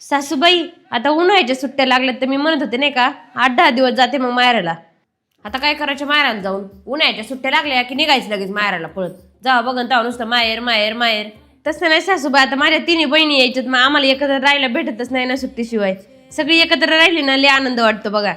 सासूबाई आता उन्हाळ्याच्या सुट्ट्या लागल्यात तर मी म्हणत होते नाही का 8-10 दिवस जाते मग माहेराला. आता काय करायचं माहेराला जाऊन? उन्हाळ्याच्या सुट्ट्या लागल्या की निघायचं लगेच माहेराला पळत. जावा बघन तेव्हा नुसतं माहेर माहेर माहेर. तसं नाही सासूबाई, आता माझ्या 3 बहिणी यायच्यात, मग आम्हाला एकत्र राहायला भेटतच नाही ना सुट्टीशिवाय. सगळी एकत्र राहिली ना लय आनंद वाटतो बघा.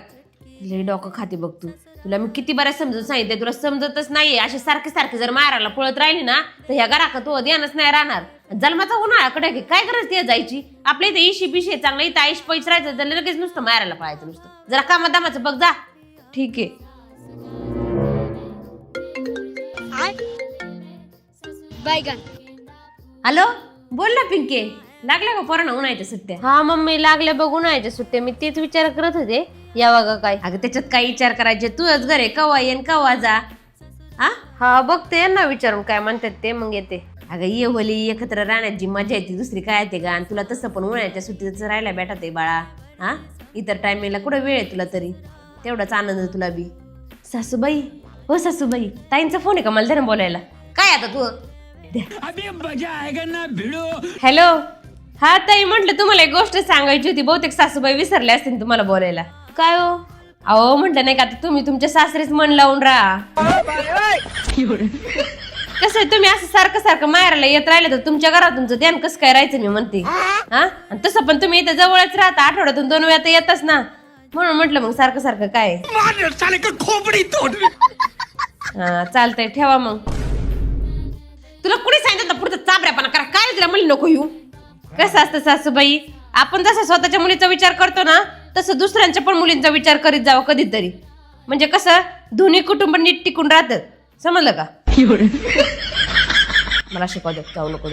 लय डोकं खाते बघ तू. तुला मी किती बऱ्याच समजून सांगितलं, तुला समजतच नाहीये. अशी सारखी सारखी जर माहेराला पळत राहिली ना तर ह्या घरात तो ध्यानच नाही राहणार. जन्माचा उन्हाळ्याकडे काय गरज ते जायची? आपल्या इथे इशी पिशे चांगलं इथं आईश पैसे राहायचं तर लगेच नुसतं माहेराला पळायचं. नुसतं जरा कामादामाचं बघ जा. ठीक आहे. हॅलो, बोल ना पिंके. लागल्या का पोरांना उन्हाळ्याच्या सुट्ट्या? हा मम्मी लागल्या बघ उन्हाळ्याच्या सुट्ट्या. मी तेच विचार करत होते यावा का काय. अगं त्याच्यात काय विचार करायचे, तुझंच घर आहे, कवा येईन कवा जा. हा बघते यांना विचारून काय म्हणतात ते, मग येते. अगं ये होली एकत्र राहण्याची मजा येते, दुसरी काय येते का? आणि तुला तसं पण उन्हाळ्याच्या सुट्टीच राहायला भेटत आहे बाळा. इतर टायमेला कुठं वेळ आहे तुला, तरी तेवढाच आनंद तुला बी. सासूबाई, हो सासूबाई, ताईंचा फोन आहे का? मला त्यांना बोलायला. काय आता तू? हॅलो, हा ताई, म्हटलं तुम्हाला एक गोष्ट सांगायची होती. बहुतेक सासूबाई विसरले असतील तुम्हाला बोलायला. काय हो? अहो म्हटलं नाही का, आता तुम्ही तुमच्या सासरीच मन लावून राहा. कसं आहे, तुम्ही असं सारखं सारखं माहेराला येत राहिले तर तुमच्या घरात तुमचं ध्यान कसं काय राहायचं मी म्हणते. आणि तसं पण तुम्ही इथं जवळच राहता, आठवड्यातून 2 वेळा तर येतच ना. म्हणून म्हटलं मग सारखं सारखं काय. चालतंय, ठेवा मग. तुला कुणी सांगितलं पुढचं चाबऱ्यापणा करा? काय तुला मुली नको येऊ. कसं असतं सासूबाई, आपण जसं स्वतःच्या मुलीचा विचार करतो ना तसं दुसऱ्यांच्या पण मुलींचा विचार करीत जावं कधीतरी. म्हणजे कसं दोन्ही कुटुंब नीट टिकून राहतात. समजलं का? मला शिकवू दे. जाऊ नको.